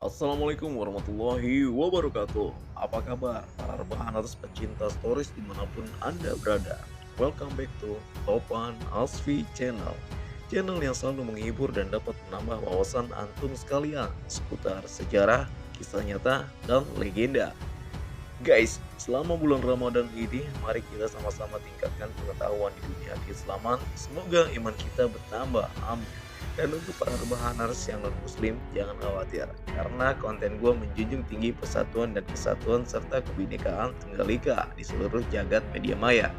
Assalamualaikum warahmatullahi wabarakatuh. Apa kabar para rebahaners pecinta stories dimanapun Anda berada? Welcome back to Topan Asfi Channel. Channel yang selalu menghibur dan dapat menambah wawasan antum sekalian seputar sejarah, kisah nyata, dan legenda. Guys, selama bulan Ramadan ini, mari kita sama-sama tingkatkan pengetahuan di dunia keislaman. Semoga iman kita bertambah. Amin. Dan untuk para rebahaners yang non-muslim, jangan khawatir. Karena konten gue menjunjung tinggi persatuan dan kesatuan serta kebinekaan Tunggal Ika di seluruh jagat media maya.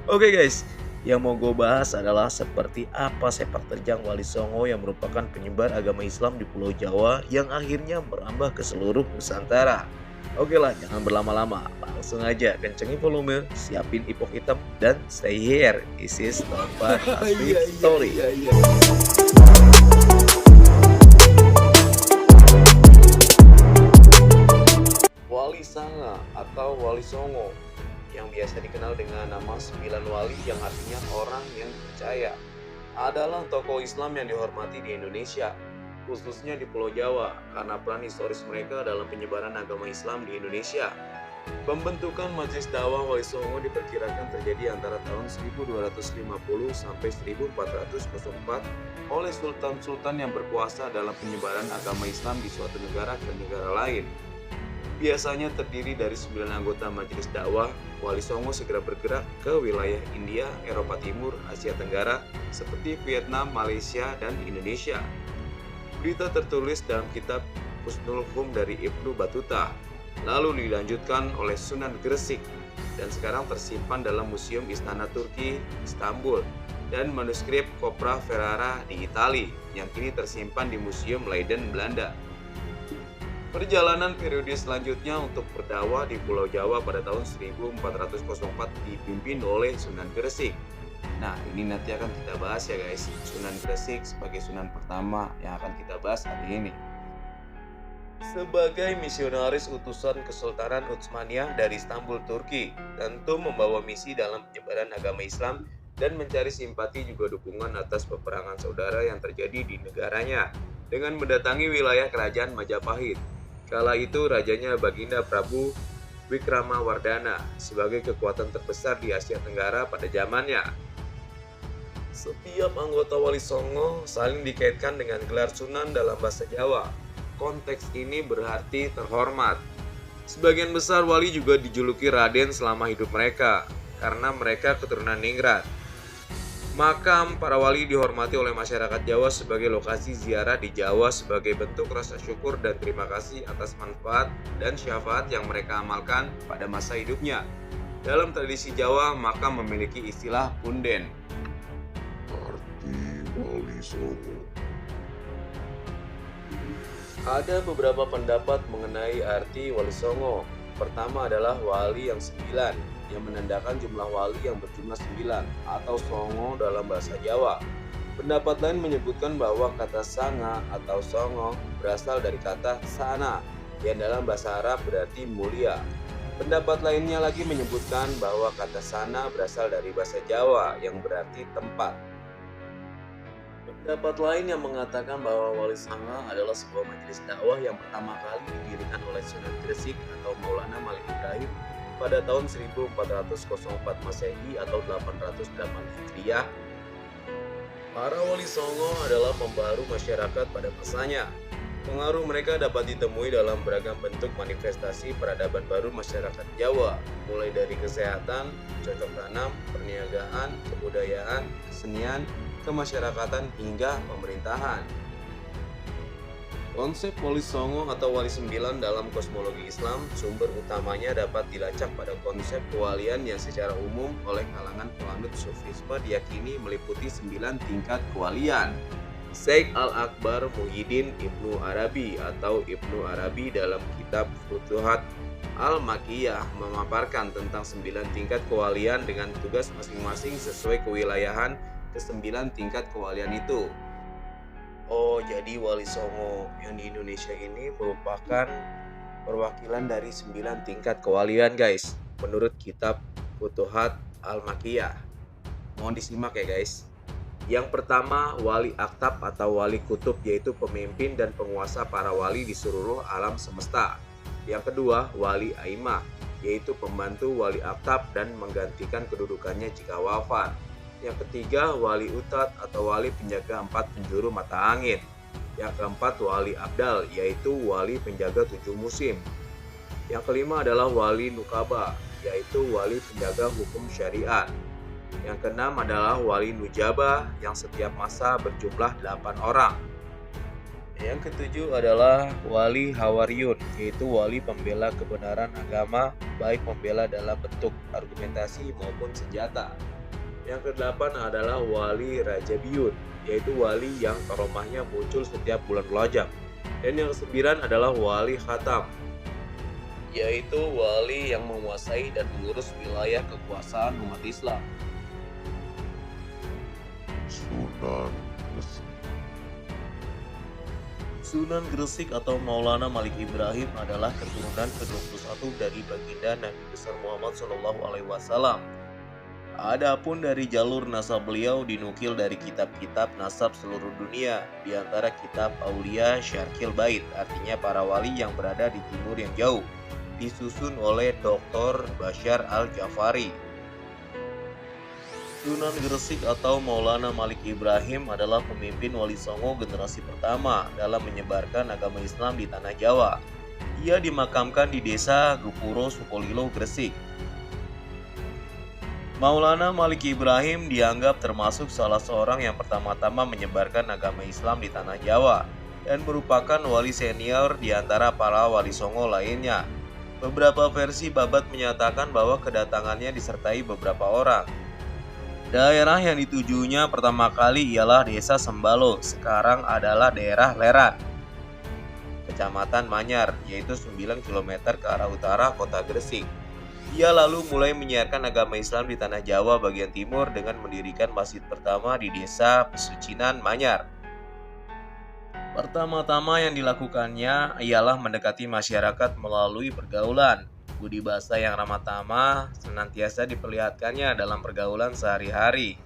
Oke guys, yang mau gue bahas adalah seperti apa sepak terjang Wali Songo yang merupakan penyebar agama Islam di Pulau Jawa yang akhirnya merambah ke seluruh Nusantara. Oke lah, jangan berlama-lama, langsung aja kencengin volume, siapin ipok hitam, dan stay here. This is Topan Asli Story. Wali Sanga atau Wali Songo yang biasa dikenal dengan nama 9 wali yang artinya orang yang percaya, adalah tokoh Islam yang dihormati di Indonesia, khususnya di Pulau Jawa karena peran historis mereka dalam penyebaran agama Islam di Indonesia. Pembentukan Majelis Dakwah Wali Songo diperkirakan terjadi antara tahun 1250 sampai 1404 oleh sultan-sultan yang berkuasa dalam penyebaran agama Islam di suatu negara ke negara lain. Biasanya terdiri dari 9 anggota Majelis Dakwah. Wali Songo segera bergerak ke wilayah India, Eropa Timur, Asia Tenggara seperti Vietnam, Malaysia, dan Indonesia. Berita tertulis dalam kitab Husnul Hum dari Ibnu Battuta, lalu dilanjutkan oleh Sunan Gresik, dan sekarang tersimpan dalam Museum Istana Turki, Istanbul, dan manuskrip Copra Ferrara di Italia, yang kini tersimpan di Museum Leiden, Belanda. Perjalanan periode selanjutnya untuk berdakwah di Pulau Jawa pada tahun 1404 dipimpin oleh Sunan Gresik. Nah, ini nanti akan kita bahas ya guys. Sunan Gresik sebagai Sunan pertama yang akan kita bahas hari ini. Sebagai misionaris utusan Kesultanan Utsmaniyah dari Istanbul, Turki, tentu membawa misi dalam penyebaran agama Islam dan mencari simpati juga dukungan atas peperangan saudara yang terjadi di negaranya dengan mendatangi wilayah kerajaan Majapahit. Kala itu rajanya Baginda Prabu Wikramawardhana sebagai kekuatan terbesar di Asia Tenggara pada zamannya. Setiap anggota Wali Songo saling dikaitkan dengan gelar Sunan dalam bahasa Jawa. Konteks ini berarti terhormat. Sebagian besar wali juga dijuluki Raden selama hidup mereka karena mereka keturunan ningrat. Makam para wali dihormati oleh masyarakat Jawa sebagai lokasi ziarah di Jawa sebagai bentuk rasa syukur dan terima kasih atas manfaat dan syafaat yang mereka amalkan pada masa hidupnya. Dalam tradisi Jawa, makam memiliki istilah punden. Arti Wali Songo. Ada beberapa pendapat mengenai arti Wali Songo. Pertama adalah wali yang 9, yang menandakan jumlah wali yang berjumlah 9 atau Songo dalam bahasa Jawa. Pendapat lain menyebutkan bahwa kata Sanga atau Songo berasal dari kata Sana yang dalam bahasa Arab berarti mulia. Pendapat lainnya lagi menyebutkan bahwa kata Sana berasal dari bahasa Jawa yang berarti tempat. Pendapat lain yang mengatakan bahwa Wali Sanga adalah sebuah majelis dakwah yang pertama kali didirikan oleh Sunan Gresik atau Maulana Malik Ibrahim pada tahun 1404 Masehi atau 808 Hijriah. Para Wali Songo adalah pembaru masyarakat pada masanya. Pengaruh mereka dapat ditemui dalam beragam bentuk manifestasi peradaban baru masyarakat Jawa, mulai dari kesehatan, cocok tanam, perniagaan, kebudayaan, kesenian, kemasyarakatan hingga pemerintahan. Konsep Wali Songo atau Wali 9 dalam kosmologi Islam sumber utamanya dapat dilacak pada konsep kewalian yang secara umum oleh kalangan penganut Sufisme diyakini meliputi 9 tingkat kewalian. Syekh Al-Akbar Muhyiddin Ibnu Arabi atau Ibnu Arabi dalam kitab Futuhat Al-Makkiyah memaparkan tentang 9 tingkat kewalian dengan tugas masing-masing sesuai kewilayahan ke-9 tingkat kewalian itu. Oh, jadi Wali Songo yang di Indonesia ini merupakan perwakilan dari 9 tingkat kewalian guys, menurut kitab Futuhat Al-Makkiyah. Mohon disimak ya guys. Yang pertama, wali aktab atau wali kutub, yaitu pemimpin dan penguasa para wali di seluruh alam semesta. Yang kedua, wali aimah, yaitu pembantu wali aktab dan menggantikan kedudukannya jika wafat. Yang ketiga, wali utad atau wali penjaga 4 penjuru mata angin. Yang keempat, wali abdal, yaitu wali penjaga 7 musim. Yang kelima adalah wali nukaba, yaitu wali penjaga hukum syariat. Yang keenam adalah wali nujaba yang setiap masa berjumlah 8 orang. Yang ketujuh adalah wali hawariyun, yaitu wali pembela kebenaran agama, baik membela dalam bentuk argumentasi maupun senjata. Yang kedelapan adalah wali rajabiyun, yaitu wali yang karomahnya muncul setiap bulan Rajab. Dan yang kesembilan adalah wali khatam, yaitu wali yang menguasai dan mengurus wilayah kekuasaan umat Islam. Sunan Gresik. Sunan Gresik atau Maulana Malik Ibrahim adalah keturunan ke-21 dari baginda Nabi besar Muhammad SAW. Adapun dari jalur nasab beliau dinukil dari kitab-kitab nasab seluruh dunia, di antara kitab Aulia Syarqil Bait, artinya para wali yang berada di timur yang jauh, disusun oleh Dr. Bashar Al-Jafari. Sunan Gresik atau Maulana Malik Ibrahim adalah pemimpin Wali Songo generasi pertama dalam menyebarkan agama Islam di tanah Jawa. Ia dimakamkan di desa Gupuro, Sukolilo, Gresik. Maulana Malik Ibrahim dianggap termasuk salah seorang yang pertama-tama menyebarkan agama Islam di tanah Jawa dan merupakan wali senior di antara para wali Songo lainnya. Beberapa versi babat menyatakan bahwa kedatangannya disertai beberapa orang. Daerah yang ditujunya pertama kali ialah Desa Sembalo, sekarang adalah daerah Leran, Kecamatan Manyar, yaitu 9 km ke arah utara kota Gresik. Ia lalu mulai menyiarkan agama Islam di tanah Jawa bagian timur dengan mendirikan masjid pertama di Desa Pesucinan, Manyar. Pertama-tama yang dilakukannya ialah mendekati masyarakat melalui pergaulan. Budi bahasa yang ramah tamah senantiasa diperlihatkannya dalam pergaulan sehari-hari.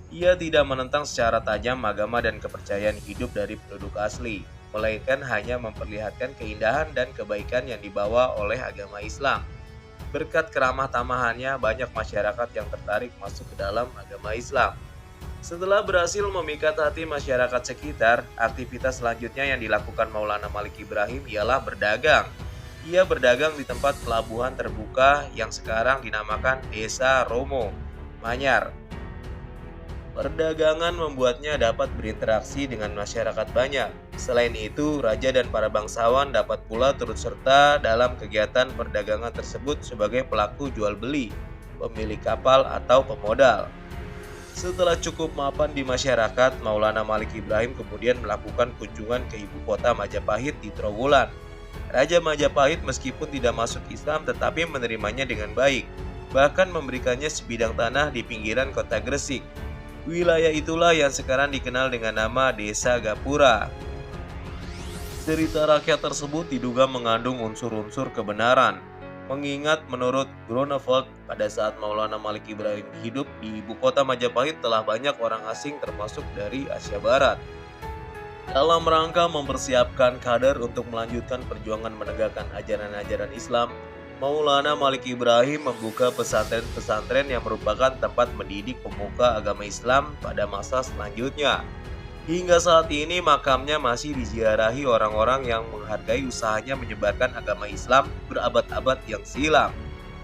Ia tidak menentang secara tajam agama dan kepercayaan hidup dari penduduk asli, melainkan hanya memperlihatkan keindahan dan kebaikan yang dibawa oleh agama Islam. Berkat keramah tamahannya, banyak masyarakat yang tertarik masuk ke dalam agama Islam. Setelah berhasil memikat hati masyarakat sekitar, aktivitas selanjutnya yang dilakukan Maulana Malik Ibrahim ialah berdagang. Ia berdagang di tempat pelabuhan terbuka yang sekarang dinamakan Desa Romo, Manyar. Perdagangan membuatnya dapat berinteraksi dengan masyarakat banyak. Selain itu, raja dan para bangsawan dapat pula turut serta dalam kegiatan perdagangan tersebut sebagai pelaku jual beli, pemilik kapal atau pemodal. Setelah cukup mapan di masyarakat, Maulana Malik Ibrahim kemudian melakukan kunjungan ke ibu kota Majapahit di Trowulan. Raja Majapahit meskipun tidak masuk Islam tetapi menerimanya dengan baik, bahkan memberikannya sebidang tanah di pinggiran kota Gresik. Wilayah itulah yang sekarang dikenal dengan nama Desa Gapura. Cerita rakyat tersebut diduga mengandung unsur-unsur kebenaran, mengingat menurut Grunewald pada saat Maulana Malik Ibrahim hidup di ibu kota Majapahit telah banyak orang asing termasuk dari Asia Barat. Dalam rangka mempersiapkan kader untuk melanjutkan perjuangan menegakkan ajaran-ajaran Islam, Maulana Malik Ibrahim membuka pesantren-pesantren yang merupakan tempat mendidik pemuka agama Islam pada masa selanjutnya. Hingga saat ini makamnya masih diziarahi orang-orang yang menghargai usahanya menyebarkan agama Islam berabad-abad yang silam.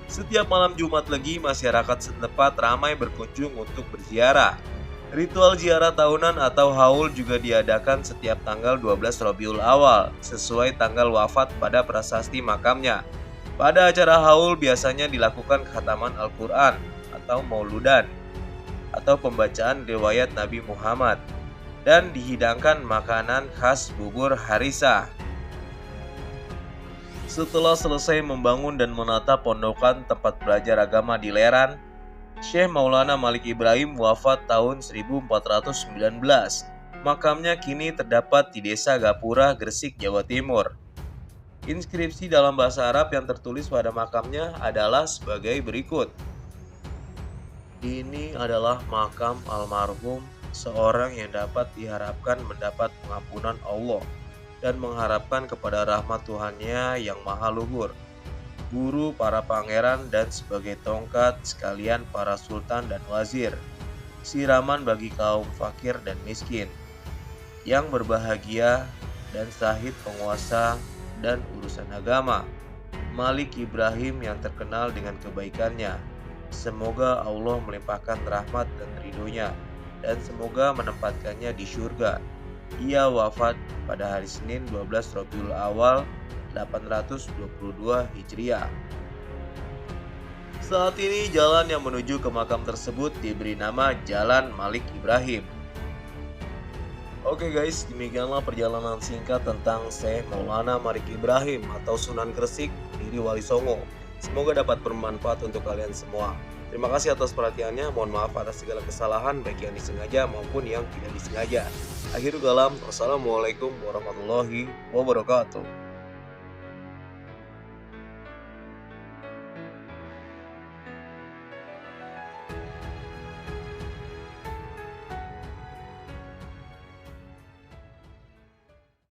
Setiap malam Jumat Legi, masyarakat setempat ramai berkunjung untuk berziarah. Ritual ziarah tahunan atau haul juga diadakan setiap tanggal 12 Rabiul Awal, sesuai tanggal wafat pada prasasti makamnya. Pada acara haul biasanya dilakukan khataman Al-Quran atau mauludan, atau pembacaan riwayat Nabi Muhammad, dan dihidangkan makanan khas bubur harisa. Setelah selesai membangun dan menata pondokan tempat belajar agama di Leran, Syekh Maulana Malik Ibrahim wafat tahun 1419. Makamnya kini terdapat di Desa Gapura, Gresik, Jawa Timur. Inskripsi dalam bahasa Arab yang tertulis pada makamnya adalah sebagai berikut. Ini adalah makam almarhum seorang yang dapat diharapkan mendapat pengampunan Allah dan mengharapkan kepada rahmat Tuhannya yang maha luhur, guru para pangeran dan sebagai tongkat sekalian para sultan dan wazir, siraman bagi kaum fakir dan miskin, yang berbahagia dan sahid penguasa dan urusan agama, Malik Ibrahim yang terkenal dengan kebaikannya. Semoga Allah melimpahkan rahmat dan ridhonya, dan semoga menempatkannya di surga. Ia wafat pada hari Senin 12 Rabiul Awal 822 Hijriah. Saat ini jalan yang menuju ke makam tersebut diberi nama Jalan Malik Ibrahim. Oke guys, demikianlah perjalanan singkat tentang Syekh Maulana Malik Ibrahim atau Sunan Gresik, pendiri Wali Songo. Semoga dapat bermanfaat untuk kalian semua. Terima kasih atas perhatiannya. Mohon maaf atas segala kesalahan baik yang disengaja maupun yang tidak disengaja. Akhirul kalam, wassalamualaikum warahmatullahi wabarakatuh.